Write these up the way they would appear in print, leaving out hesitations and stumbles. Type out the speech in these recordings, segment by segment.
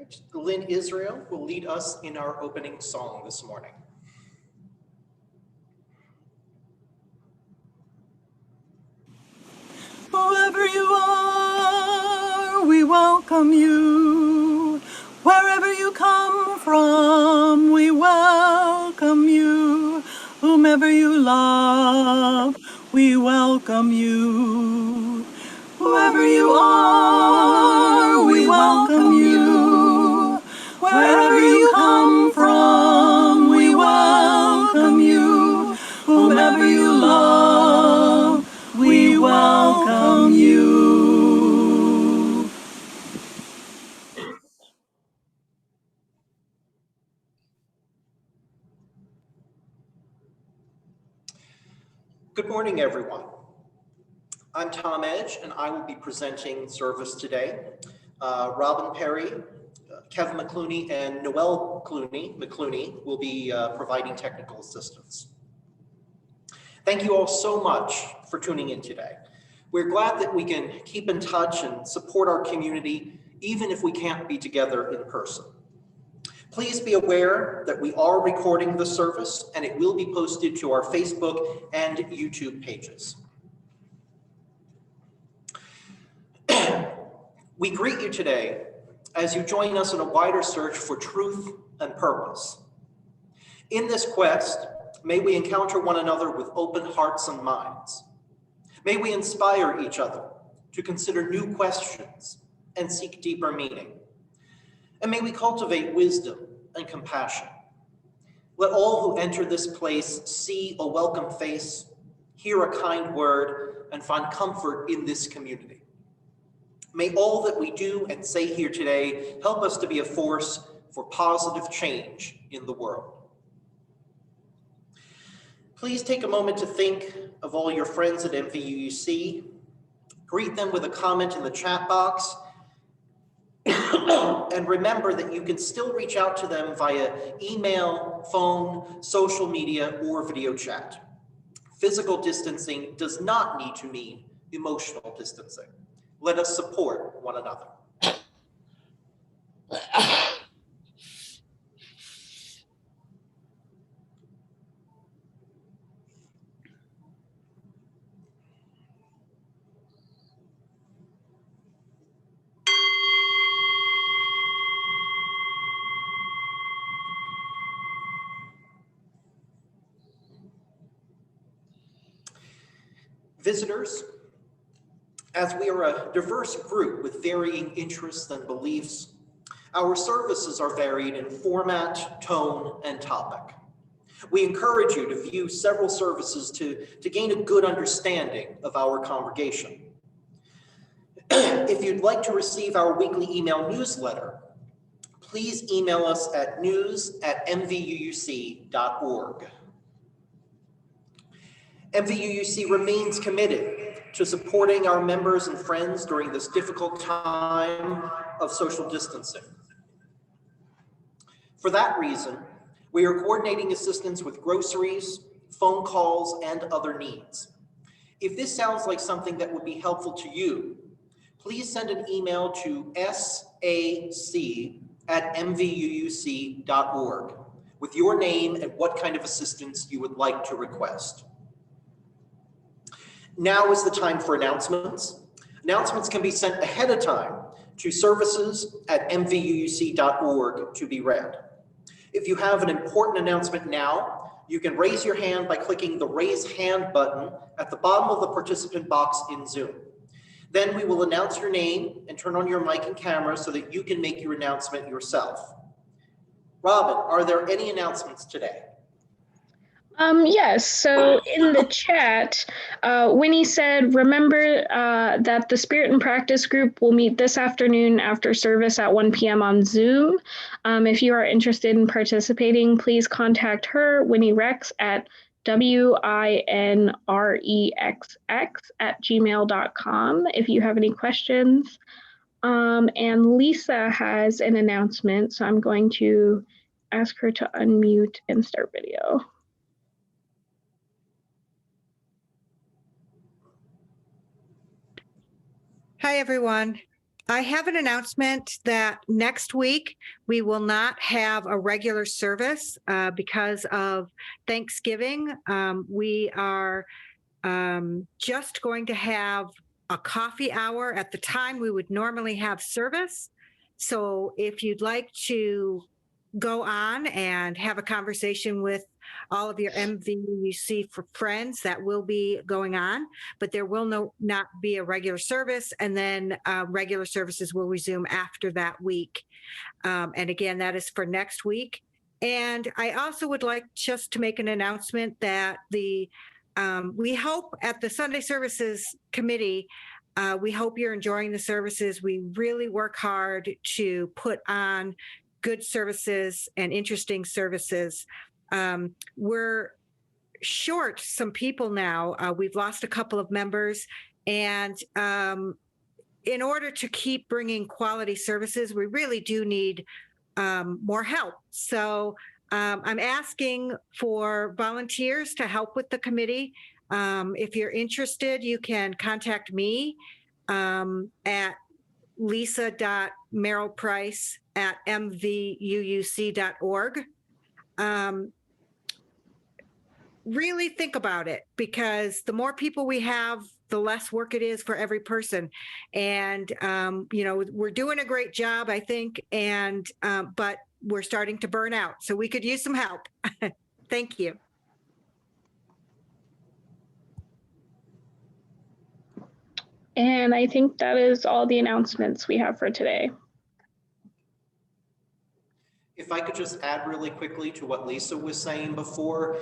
right. Lynn Israel will lead us in our opening song this morning. Whoever you are, we welcome you. Wherever you come from, we welcome you. Whomever you love, we welcome you. Whoever you are, we welcome you. Wherever you come from, we welcome you. Whomever you love, we welcome you. Good morning, everyone. I'm Tom Edge, and I will be presenting service today. Robin Perry, Kevin McClooney, and Noelle McClooney will be providing technical assistance. Thank you all so much for tuning in today. We're glad that we can keep in touch and support our community, even if we can't be together in person. Please be aware that we are recording the service and it will be posted to our Facebook and YouTube pages. We greet you today as you join us in a wider search for truth and purpose. In this quest, may we encounter one another with open hearts and minds. May we inspire each other to consider new questions and seek deeper meaning. And may we cultivate wisdom and compassion. Let all who enter this place see a welcome face, hear a kind word, and find comfort in this community. May all that we do and say here today help us to be a force for positive change in the world. Please take a moment to think of all your friends at MVUUC. Greet them with a comment in the chat box. And remember that you can still reach out to them via email, phone, social media, or video chat. Physical distancing does not need to mean emotional distancing. Let us support one another. Visitors, as we are a diverse group with varying interests and beliefs, our services are varied in format, tone, and topic. We encourage you to view several services to gain a good understanding of our congregation. If you'd like to receive our weekly email newsletter, please email us at news@mvuuc.org. MVUUC remains committed to supporting our members and friends during this difficult time of social distancing. For that reason, we are coordinating assistance with groceries, phone calls, and other needs. If this sounds like something that would be helpful to you, please send an email to sac@mvuuc.org with your name and what kind of assistance you would like to request. Now is the time for announcements. Announcements can be sent ahead of time to services@mvuuc.org to be read. If you have an important announcement now, you can raise your hand by clicking the raise hand button at the bottom of the participant box in Zoom. Then we will announce your name and turn on your mic and camera so that you can make your announcement yourself. Robin, are there any announcements today? Yes, so in the chat, Winnie said, remember that the Spirit and Practice group will meet this afternoon after service at 1 p.m. on Zoom. If you are interested in participating, please contact her, Winnie Rex, at winrexx@gmail.com if you have any questions. And Lisa has an announcement, so I'm going to ask her to unmute and start video. Hi, everyone. I have an announcement that next week we will not have a regular service because of Thanksgiving. We are just going to have a coffee hour at the time we would normally have service. So if you'd like to go on and have a conversation with all of your MVUC for friends, that will be going on, but there will not be a regular service, and then regular services will resume after that week. And again, that is for next week. And I also would like just to make an announcement that we hope at the Sunday Services Committee, we hope you're enjoying the services. We really work hard to put on good services and interesting services. We're short some people now. We've lost a couple of members, and in order to keep bringing quality services, we really do need more help. So I'm asking for volunteers to help with the committee. If you're interested, you can contact me at lisa.merrillprice@mvuuc.org. Really think about it, because the more people we have, the less work it is for every person. And, we're doing a great job, I think, and but we're starting to burn out. So we could use some help. Thank you. And I think that is all the announcements we have for today. If I could just add really quickly to what Lisa was saying before,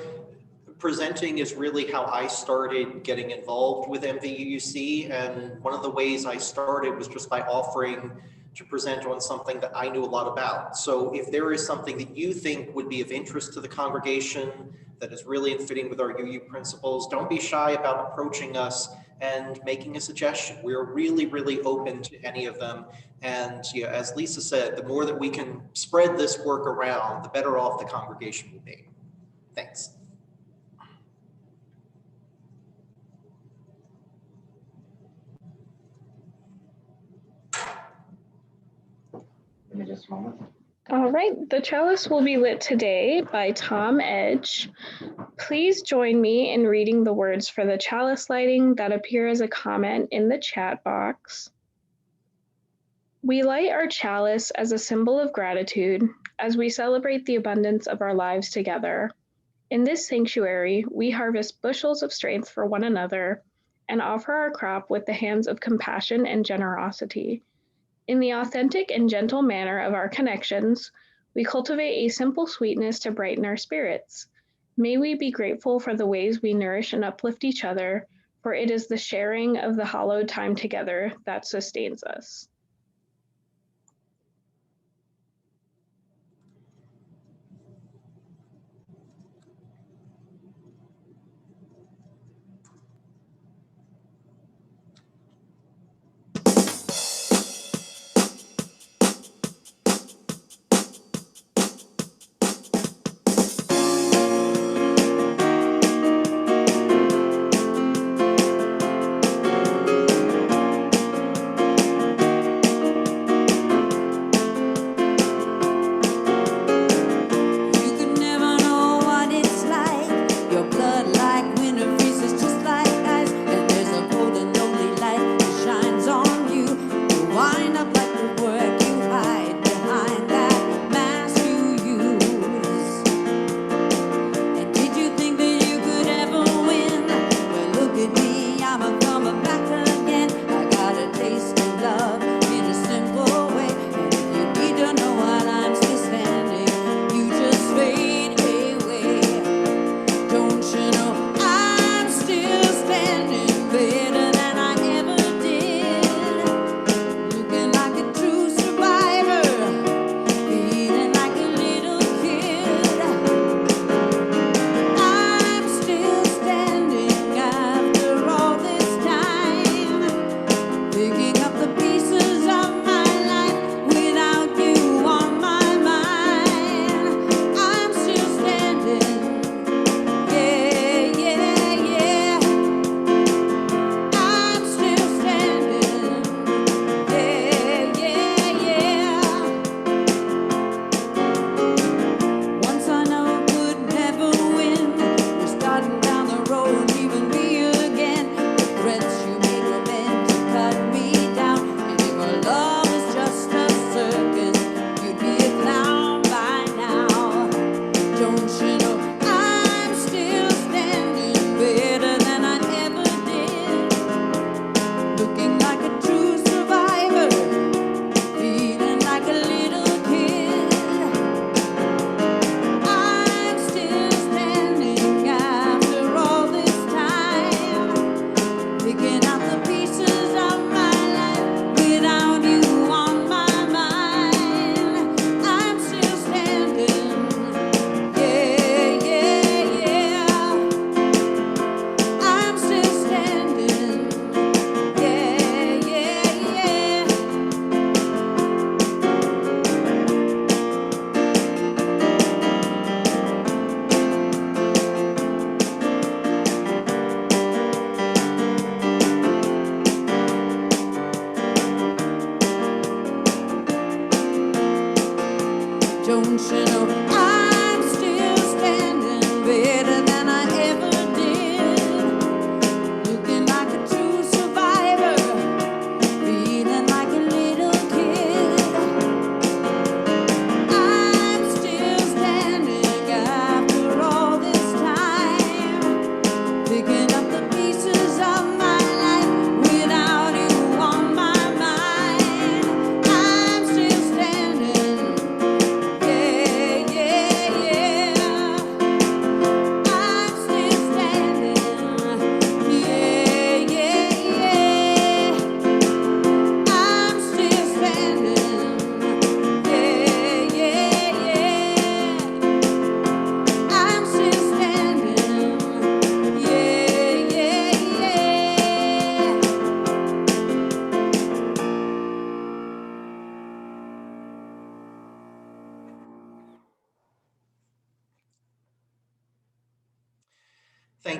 presenting is really how I started getting involved with MVUC. And one of the ways I started was just by offering to present on something that I knew a lot about. So if there is something that you think would be of interest to the congregation that is really in fitting with our UU principles, don't be shy about approaching us and making a suggestion. We're really, really open to any of them. And as Lisa said, the more that we can spread this work around, the better off the congregation will be. Thanks. Give me just a moment. All right, the chalice will be lit today by Tom Edge. Please join me in reading the words for the chalice lighting that appear as a comment in the chat box. We light our chalice as a symbol of gratitude as we celebrate the abundance of our lives together. In this sanctuary, we harvest bushels of strength for one another and offer our crop with the hands of compassion and generosity. In the authentic and gentle manner of our connections, we cultivate a simple sweetness to brighten our spirits. May we be grateful for the ways we nourish and uplift each other, for it is the sharing of the hallowed time together that sustains us. Picking up the pieces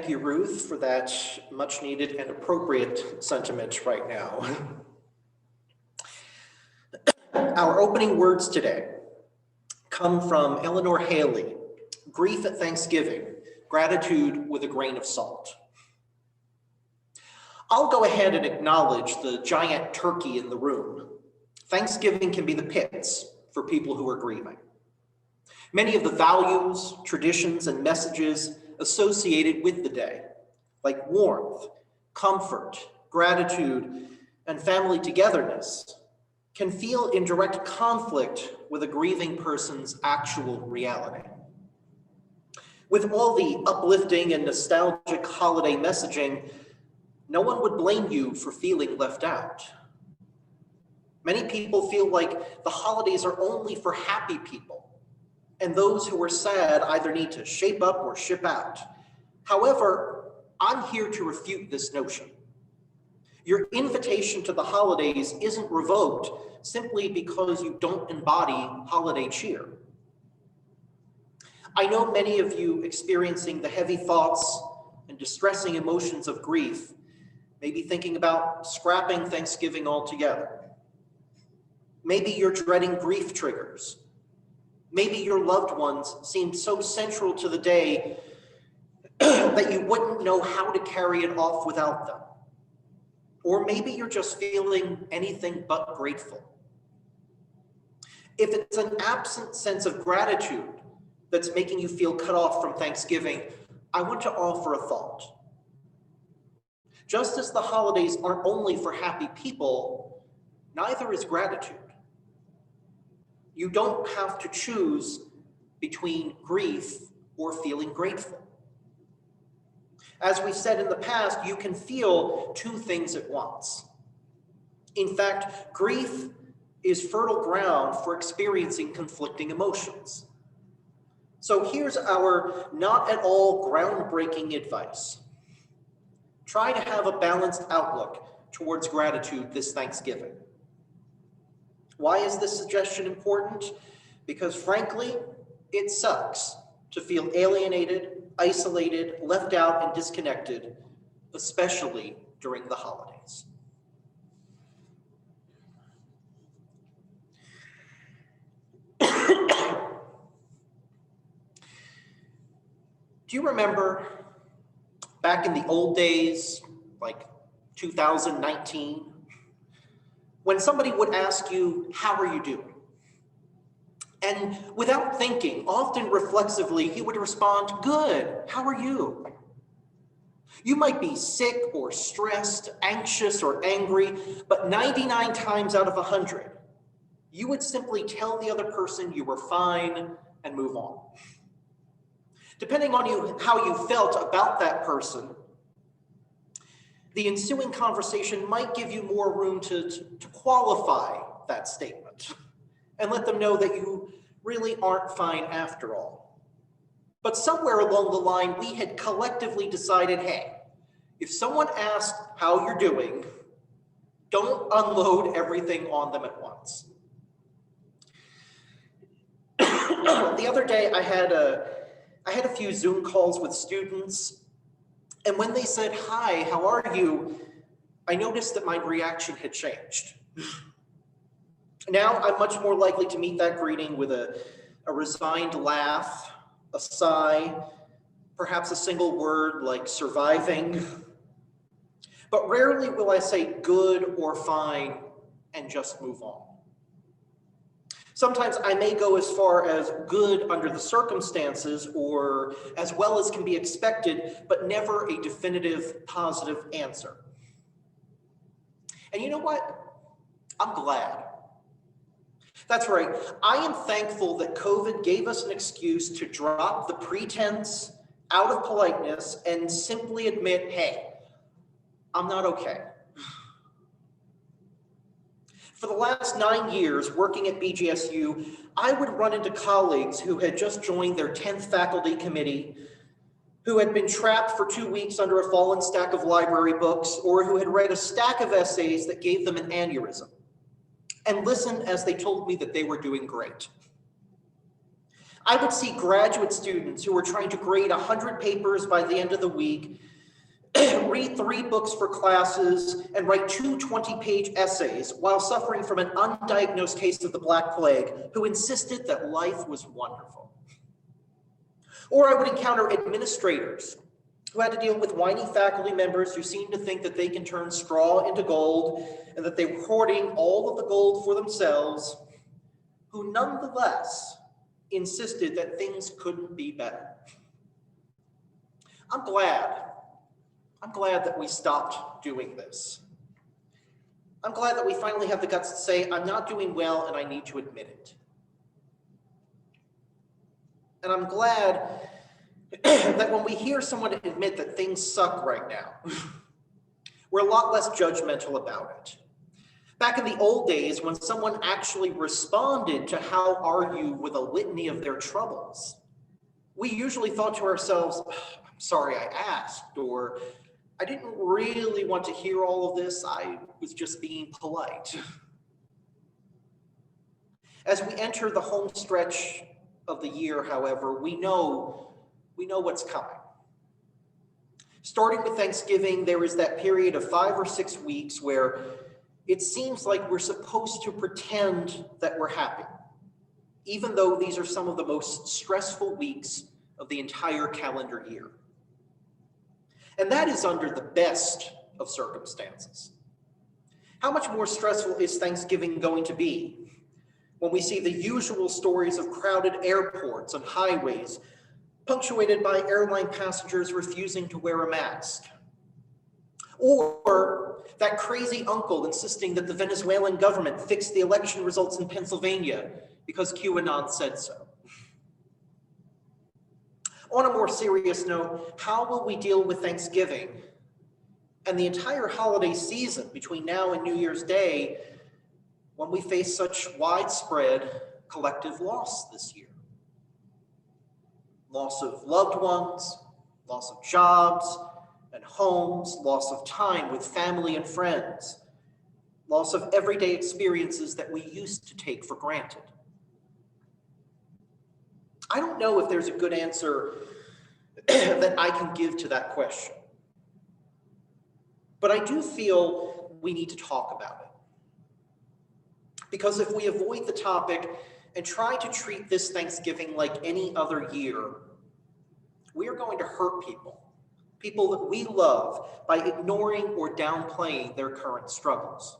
Thank you, Ruth, for that much needed and appropriate sentiment right now. Our opening words today come from Eleanor Haley, Grief at Thanksgiving, Gratitude with a Grain of Salt. I'll go ahead and acknowledge the giant turkey in the room. Thanksgiving can be the pits for people who are grieving. Many of the values, traditions, and messages associated with the day, like warmth, comfort, gratitude, and family togetherness, can feel in direct conflict with a grieving person's actual reality. With all the uplifting and nostalgic holiday messaging, no one would blame you for feeling left out. Many people feel like the holidays are only for happy people, and those who are sad either need to shape up or ship out. However, I'm here to refute this notion. Your invitation to the holidays isn't revoked simply because you don't embody holiday cheer. I know many of you experiencing the heavy thoughts and distressing emotions of grief may be thinking about scrapping Thanksgiving altogether. Maybe you're dreading grief triggers. Maybe your loved ones seem so central to the day that you wouldn't know how to carry it off without them. Or maybe you're just feeling anything but grateful. If it's an absent sense of gratitude that's making you feel cut off from Thanksgiving, I want to offer a thought. Just as the holidays aren't only for happy people, neither is gratitude. You don't have to choose between grief or feeling grateful. As we've said in the past, you can feel two things at once. In fact, grief is fertile ground for experiencing conflicting emotions. So here's our not at all groundbreaking advice. Try to have a balanced outlook towards gratitude this Thanksgiving. Why is this suggestion important? Because frankly, it sucks to feel alienated, isolated, left out, and disconnected, especially during the holidays. Do you remember back in the old days, like 2019, when somebody would ask you, how are you doing? And without thinking, often reflexively, you would respond, good, how are you? You might be sick or stressed, anxious or angry, but 99 times out of 100, you would simply tell the other person you were fine and move on. Depending on how you felt about that person, the ensuing conversation might give you more room to qualify that statement and let them know that you really aren't fine after all. But somewhere along the line, we had collectively decided, hey, if someone asks how you're doing, don't unload everything on them at once. The other day, I had a few Zoom calls with students, and when they said, hi, how are you? I noticed that my reaction had changed. Now I'm much more likely to meet that greeting with a resigned laugh, a sigh, perhaps a single word like surviving. But rarely will I say good or fine and just move on. Sometimes I may go as far as good under the circumstances or as well as can be expected, but never a definitive positive answer. And you know what? I'm glad. That's right. I am thankful that COVID gave us an excuse to drop the pretense out of politeness and simply admit, hey, I'm not okay. For the last 9 years working at BGSU, I would run into colleagues who had just joined their 10th faculty committee, who had been trapped for 2 weeks under a fallen stack of library books, or who had read a stack of essays that gave them an aneurysm, and listen as they told me that they were doing great. I would see graduate students who were trying to grade 100 papers by the end of the week, read 3 books for classes, and write 2 20-page essays while suffering from an undiagnosed case of the Black Plague, who insisted that life was wonderful. Or I would encounter administrators who had to deal with whiny faculty members who seemed to think that they can turn straw into gold and that they were hoarding all of the gold for themselves, who nonetheless insisted that things couldn't be better. I'm glad that we stopped doing this. I'm glad that we finally have the guts to say, I'm not doing well and I need to admit it. And I'm glad that when we hear someone admit that things suck right now, we're a lot less judgmental about it. Back in the old days, when someone actually responded to how are you with a litany of their troubles, we usually thought to ourselves, I'm sorry I asked, or I didn't really want to hear all of this, I was just being polite. As we enter the home stretch of the year, however, we know what's coming. Starting with Thanksgiving, there is that period of 5 or 6 weeks where it seems like we're supposed to pretend that we're happy, even though these are some of the most stressful weeks of the entire calendar year. And that is under the best of circumstances. How much more stressful is Thanksgiving going to be when we see the usual stories of crowded airports and highways, punctuated by airline passengers refusing to wear a mask? Or that crazy uncle insisting that the Venezuelan government fix the election results in Pennsylvania because QAnon said so. On a more serious note, how will we deal with Thanksgiving and the entire holiday season between now and New Year's Day when we face such widespread collective loss this year? Loss of loved ones, loss of jobs and homes, loss of time with family and friends, loss of everyday experiences that we used to take for granted. I don't know if there's a good answer that I can give to that question, but I do feel we need to talk about it. Because if we avoid the topic and try to treat this Thanksgiving like any other year, we are going to hurt people that we love, by ignoring or downplaying their current struggles.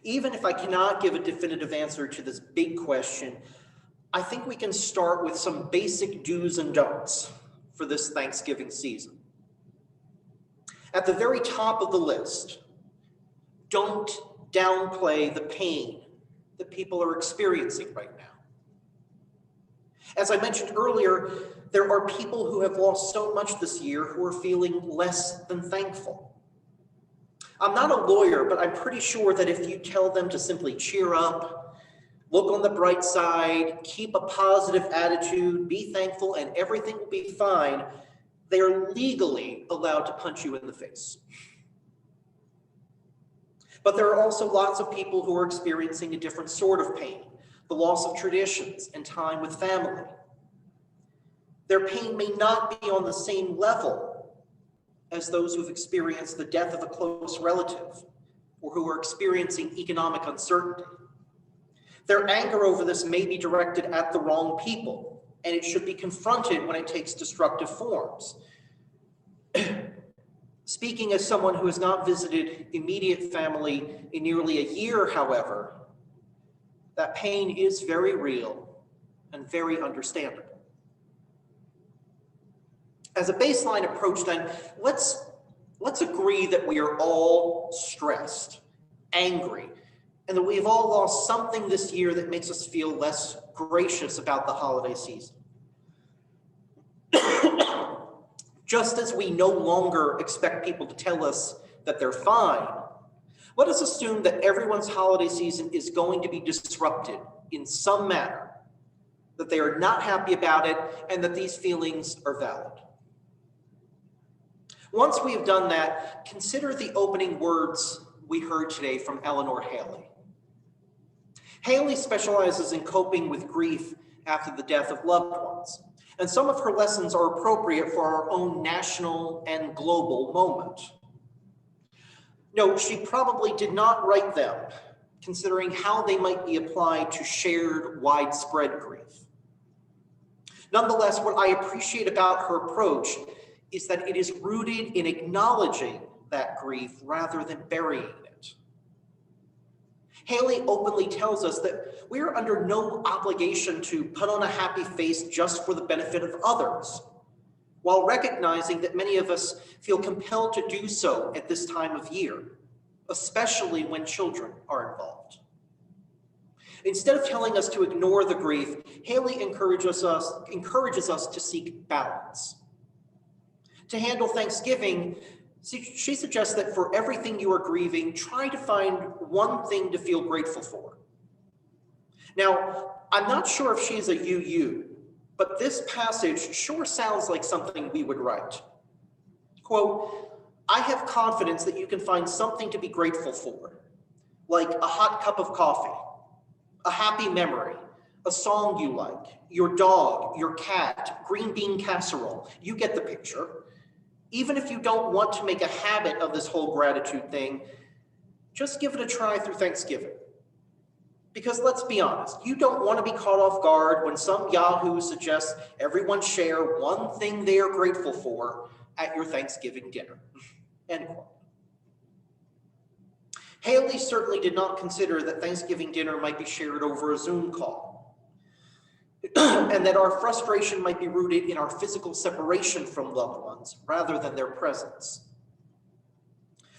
Even if I cannot give a definitive answer to this big question, I think we can start with some basic do's and don'ts for this Thanksgiving season. At the very top of the list, don't downplay the pain that people are experiencing right now. As I mentioned earlier, there are people who have lost so much this year who are feeling less than thankful. I'm not a lawyer, but I'm pretty sure that if you tell them to simply cheer up, look on the bright side, keep a positive attitude, be thankful, and everything will be fine, they are legally allowed to punch you in the face. But there are also lots of people who are experiencing a different sort of pain, the loss of traditions and time with family. Their pain may not be on the same level as those who've experienced the death of a close relative or who are experiencing economic uncertainty. Their anger over this may be directed at the wrong people, and it should be confronted when it takes destructive forms. Speaking as someone who has not visited immediate family in nearly a year, however, that pain is very real and very understandable. As a baseline approach then, let's agree that we are all stressed, angry, and that we've all lost something this year that makes us feel less gracious about the holiday season. Just as we no longer expect people to tell us that they're fine, let us assume that everyone's holiday season is going to be disrupted in some manner, that they are not happy about it, and that these feelings are valid. Once we have done that, consider the opening words we heard today from Eleanor Haley. Haley specializes in coping with grief after the death of loved ones, and some of her lessons are appropriate for our own national and global moment. No, she probably did not write them, considering how they might be applied to shared, widespread grief. Nonetheless, what I appreciate about her approach is that it is rooted in acknowledging that grief rather than burying it. Haley openly tells us that we are under no obligation to put on a happy face just for the benefit of others, while recognizing that many of us feel compelled to do so at this time of year, especially when children are involved. Instead of telling us to ignore the grief, Haley encourages us to seek balance. To handle Thanksgiving, she suggests that for everything you are grieving, try to find one thing to feel grateful for. Now, I'm not sure if she's a UU, but this passage sure sounds like something we would write. Quote, I have confidence that you can find something to be grateful for, like a hot cup of coffee, a happy memory, a song you like, your dog, your cat, green bean casserole. You get the picture. Even if you don't want to make a habit of this whole gratitude thing, just give it a try through Thanksgiving. Because let's be honest, you don't want to be caught off guard when some Yahoo suggests everyone share one thing they are grateful for at your Thanksgiving dinner. End quote. Haley certainly did not consider that Thanksgiving dinner might be shared over a Zoom call, and that our frustration might be rooted in our physical separation from loved ones rather than their presence.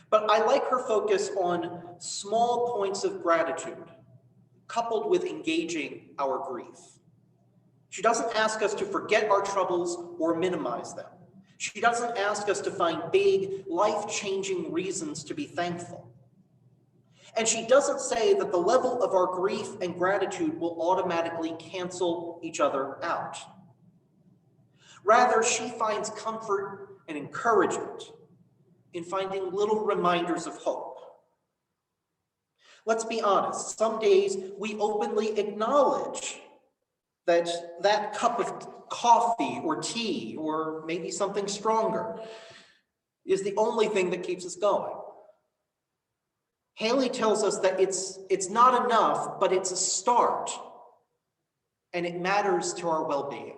But I like her focus on small points of gratitude, coupled with engaging our grief. She doesn't ask us to forget our troubles or minimize them. She doesn't ask us to find big, life-changing reasons to be thankful. And she doesn't say that the level of our grief and gratitude will automatically cancel each other out. Rather, she finds comfort and encouragement in finding little reminders of hope. Let's be honest, some days we openly acknowledge that that cup of coffee or tea, or maybe something stronger, is the only thing that keeps us going. Haley tells us that it's not enough, but it's a start, and it matters to our well-being.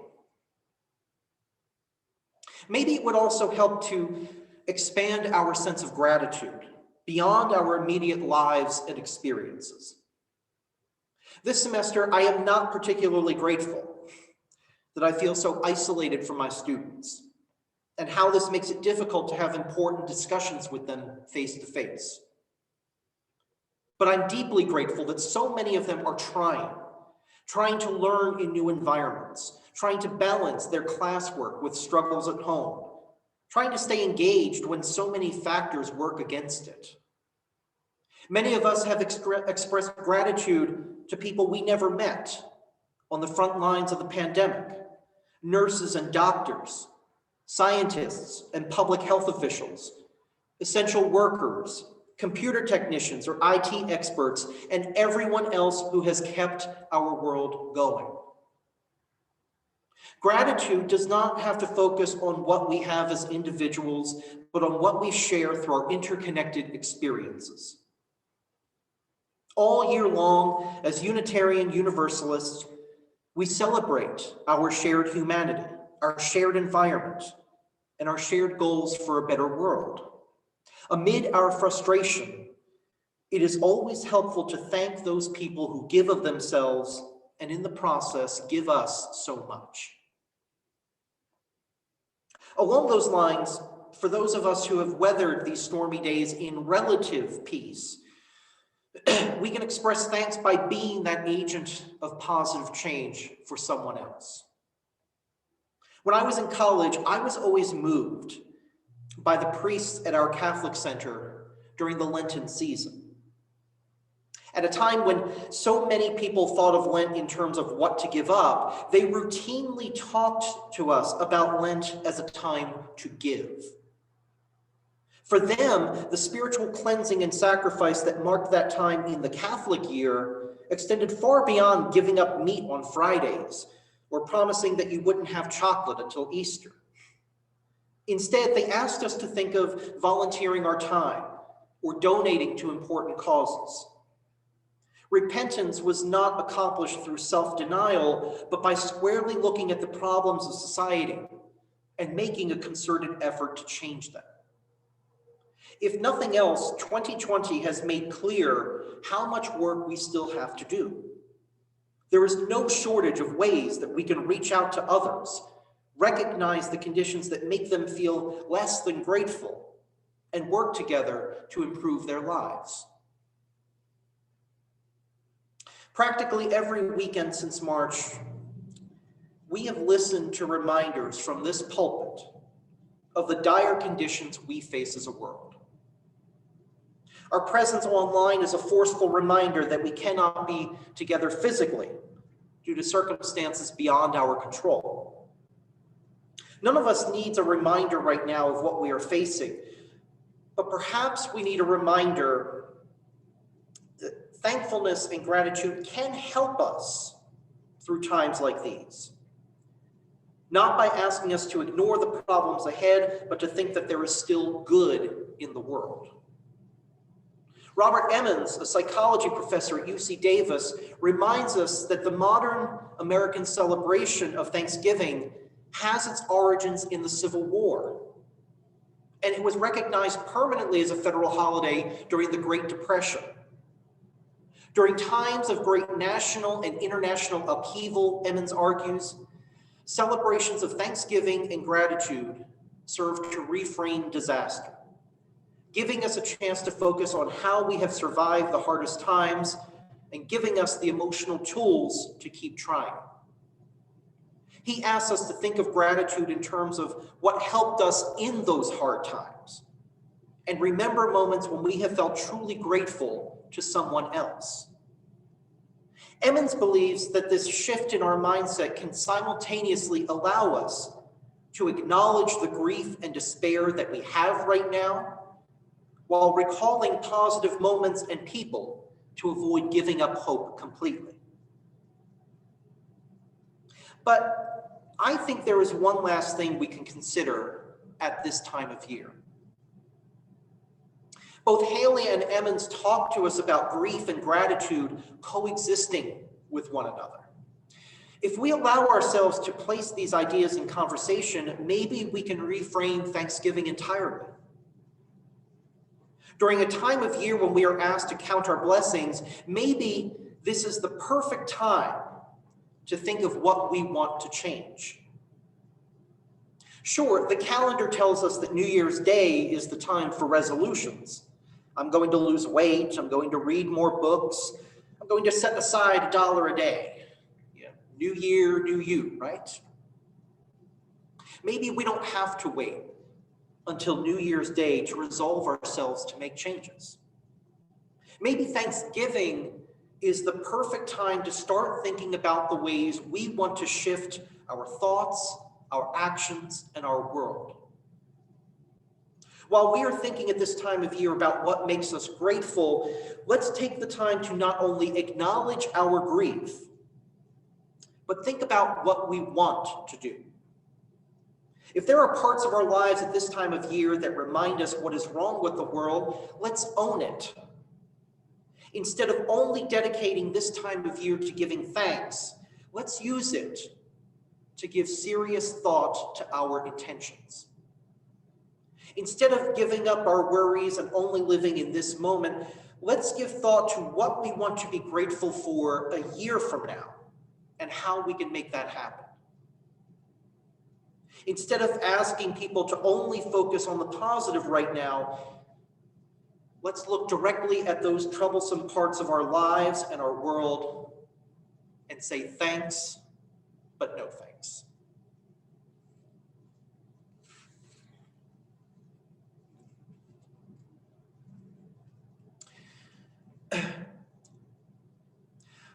Maybe it would also help to expand our sense of gratitude beyond our immediate lives and experiences. This semester, I am not particularly grateful that I feel so isolated from my students, and how this makes it difficult to have important discussions with them face to face. But I'm deeply grateful that so many of them are trying to learn in new environments, trying to balance their classwork with struggles at home, trying to stay engaged when so many factors work against it. Many of us have expressed gratitude to people we never met on the front lines of the pandemic, nurses and doctors, scientists and public health officials, essential workers, computer technicians or IT experts, and everyone else who has kept our world going. Gratitude does not have to focus on what we have as individuals, but on what we share through our interconnected experiences. All year long, as Unitarian Universalists, we celebrate our shared humanity, our shared environment, and our shared goals for a better world. Amid our frustration, it is always helpful to thank those people who give of themselves and in the process give us so much. Along those lines, for those of us who have weathered these stormy days in relative peace, we can express thanks by being that agent of positive change for someone else. When I was in college, I was always moved by the priests at our Catholic center during the Lenten season. At a time when so many people thought of Lent in terms of what to give up, they routinely talked to us about Lent as a time to give. For them, the spiritual cleansing and sacrifice that marked that time in the Catholic year extended far beyond giving up meat on Fridays or promising that you wouldn't have chocolate until Easter. Instead, they asked us to think of volunteering our time or donating to important causes. Repentance was not accomplished through self-denial, but by squarely looking at the problems of society and making a concerted effort to change them. If nothing else, 2020 has made clear how much work we still have to do. There is no shortage of ways that we can reach out to others, recognize the conditions that make them feel less than grateful, and work together to improve their lives. Practically every weekend since March, we have listened to reminders from this pulpit of the dire conditions we face as a world. Our presence online is a forceful reminder that we cannot be together physically due to circumstances beyond our control. None of us needs a reminder right now of what we are facing, but perhaps we need a reminder that thankfulness and gratitude can help us through times like these. Not by asking us to ignore the problems ahead, but to think that there is still good in the world. Robert Emmons, a psychology professor at UC Davis, reminds us that the modern American celebration of Thanksgiving has its origins in the Civil War, and it was recognized permanently as a federal holiday during the Great Depression. During times of great national and international upheaval, Emmons argues, celebrations of Thanksgiving and gratitude serve to reframe disaster, giving us a chance to focus on how we have survived the hardest times and giving us the emotional tools to keep trying. He asks us to think of gratitude in terms of what helped us in those hard times and remember moments when we have felt truly grateful to someone else. Emmons believes that this shift in our mindset can simultaneously allow us to acknowledge the grief and despair that we have right now, while recalling positive moments and people to avoid giving up hope completely. But I think there is one last thing we can consider at this time of year. Both Haley and Emmons talk to us about grief and gratitude coexisting with one another. If we allow ourselves to place these ideas in conversation, maybe we can reframe Thanksgiving entirely. During a time of year when we are asked to count our blessings, maybe this is the perfect time to think of what we want to change. Sure, the calendar tells us that New Year's Day is the time for resolutions. I'm going to lose weight, I'm going to read more books, I'm going to set aside $1 a day. Yeah. New year, new you, right? Maybe we don't have to wait until New Year's Day to resolve ourselves to make changes. Maybe Thanksgiving is the perfect time to start thinking about the ways we want to shift our thoughts, our actions, and our world. While we are thinking at this time of year about what makes us grateful, let's take the time to not only acknowledge our grief, but think about what we want to do. If there are parts of our lives at this time of year that remind us what is wrong with the world, let's own it. Instead of only dedicating this time of year to giving thanks, let's use it to give serious thought to our intentions. Instead of giving up our worries and only living in this moment, let's give thought to what we want to be grateful for a year from now and how we can make that happen. Instead of asking people to only focus on the positive right now, let's look directly at those troublesome parts of our lives and our world and say thanks, but no thanks.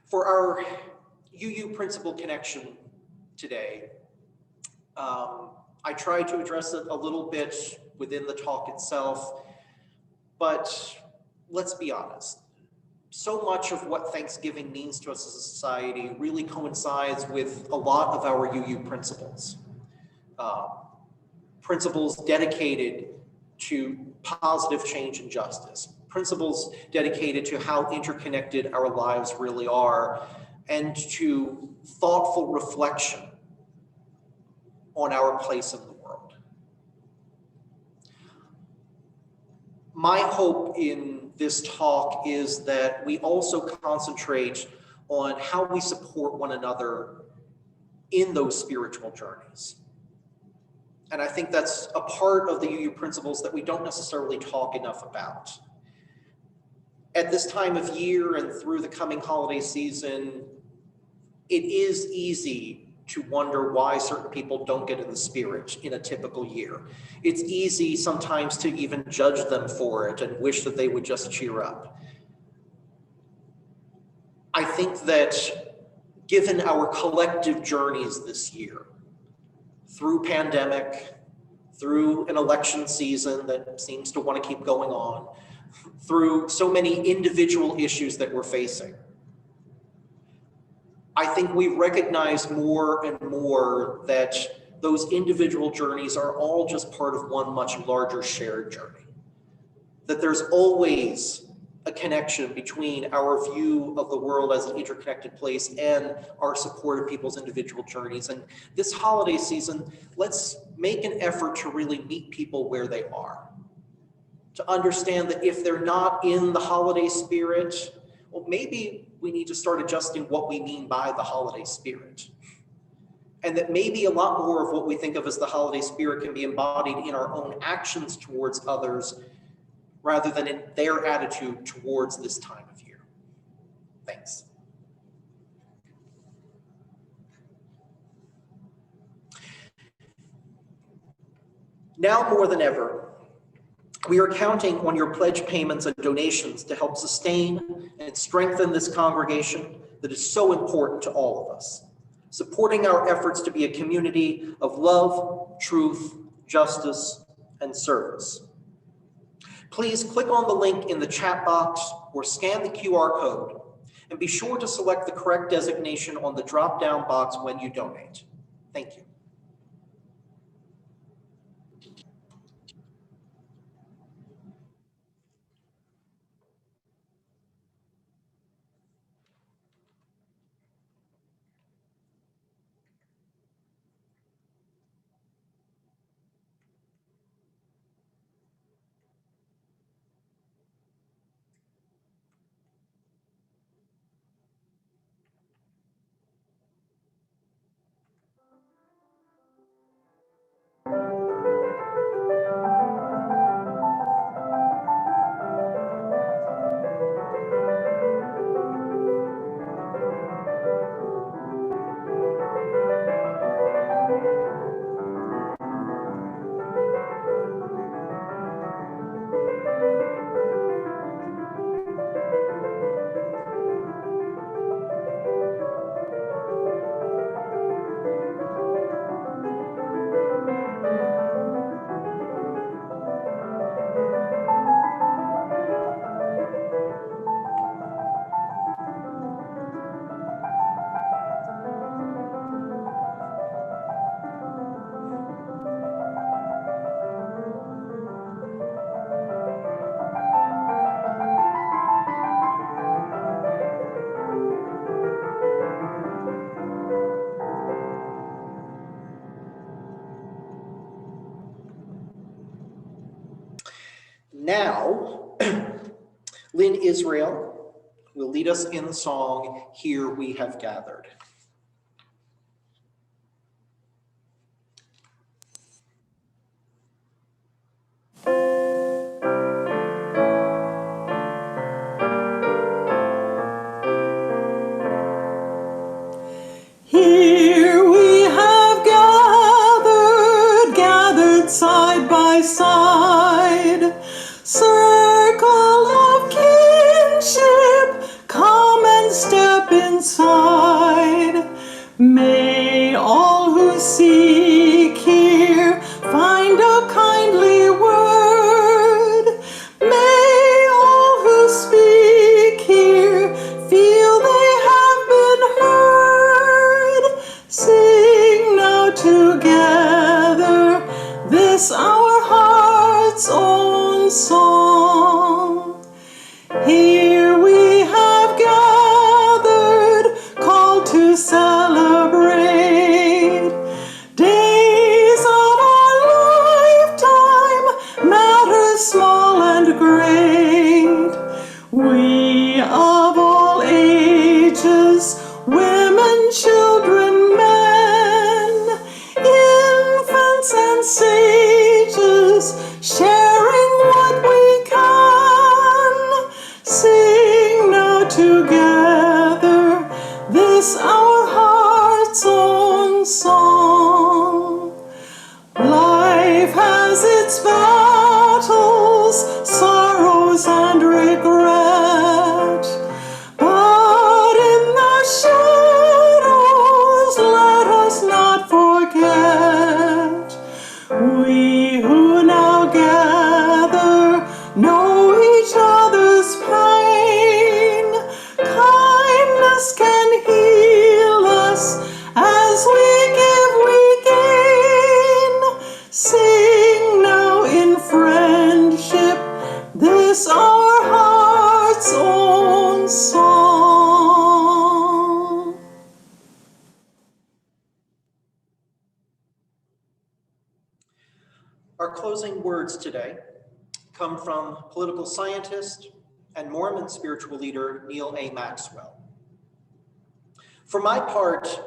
For our UU Principal Connection today, I tried to address it a little bit within the talk itself, but let's be honest. so much of what Thanksgiving means to us as a society really coincides with a lot of our UU principles. Principles dedicated to positive change and justice, principles dedicated to how interconnected our lives really are, and to thoughtful reflection on our place in the world. My hope in this talk is that we also concentrate on how we support one another in those spiritual journeys. And I think that's a part of the UU principles that we don't necessarily talk enough about. At this time of year and through the coming holiday season, it is easy to wonder why certain people don't get in the spirit in a typical year. It's easy sometimes to even judge them for it and wish that they would just cheer up. I think that given our collective journeys this year, through pandemic, through an election season that seems to want to keep going on, through so many individual issues that we're facing, I think we recognize more and more that those individual journeys are all just part of one much larger shared journey. That there's always a connection between our view of the world as an interconnected place and our support of people's individual journeys. And this holiday season, let's make an effort to really meet people where they are. To understand that if they're not in the holiday spirit, well, maybe we need to start adjusting what we mean by the holiday spirit. And that maybe a lot more of what we think of as the holiday spirit can be embodied in our own actions towards others rather than in their attitude towards this time of year. Thanks. Now more than ever, we are counting on your pledge payments and donations to help sustain and strengthen this congregation that is so important to all of us, supporting our efforts to be a community of love, truth, justice, and service. Please click on the link in the chat box or scan the QR code, and be sure to select the correct designation on the drop-down box when you donate. Thank you. Now, Lynn Israel will lead us in the song, Here We Have Gathered. Here we have gathered, gathered side by side, circle of kinship, come and step inside. small and great. We of all ages, women, children, men, infants and sages, sharing what we can, sing now together this our heart's own song. Life has its battles, sorrows and regret, but in the shadows let us not forget. We who now gather know each other's pain. Kindness can heal us as we give, we gain. Sing now in friendship this our heart's own song. Our closing words today come from political scientist and Mormon spiritual leader Neil A. Maxwell. For my part,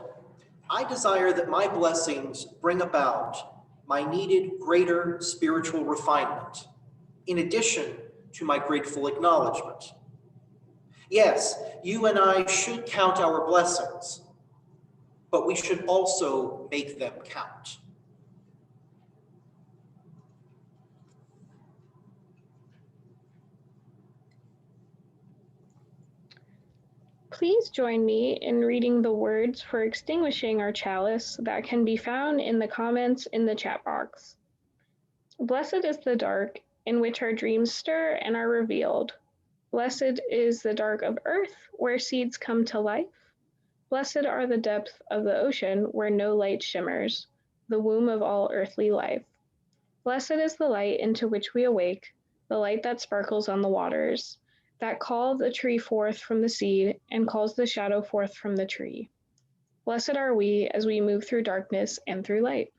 I desire that my blessings bring about my needed greater spiritual refinement, in addition to my grateful acknowledgement. Yes, you and I should count our blessings, but we should also make them count. Please join me in reading the words for extinguishing our chalice that can be found in the comments in the chat box. Blessed is the dark in which our dreams stir and are revealed. Blessed is the dark of earth where seeds come to life. Blessed are the depths of the ocean where no light shimmers, the womb of all earthly life. Blessed is the light into which we awake, the light that sparkles on the waters, that calls the tree forth from the seed and calls the shadow forth from the tree. Blessed are we as we move through darkness and through light.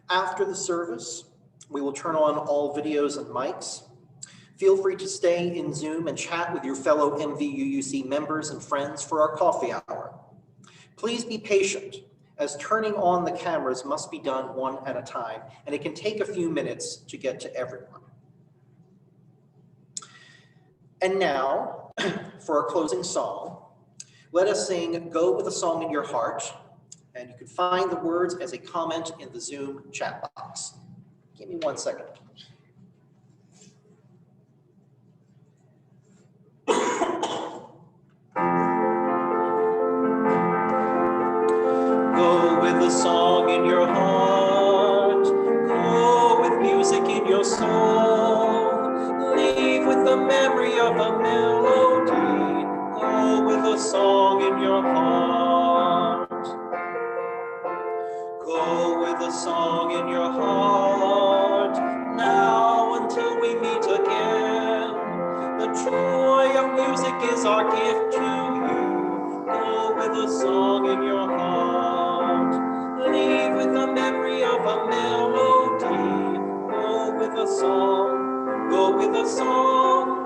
After the service, we will turn on all videos and mics. Feel free to stay in Zoom and chat with your fellow MVUUC members and friends for our coffee hour. Please be patient, as turning on the cameras must be done one at a time, and it can take a few minutes to get to everyone. And now, for our closing song, let us sing Go With a Song in Your Heart, and you can find the words as a comment in the Zoom chat box. Give me 1 second. Go with a song in your heart, go with music in your soul, leave with the memory of a melody, go with a song in your heart. Go with a song in your heart, now until we meet again. The joy of music is our gift to you. Go with a song in your heart, leave with the memory of a melody. Go with a song, go with a song,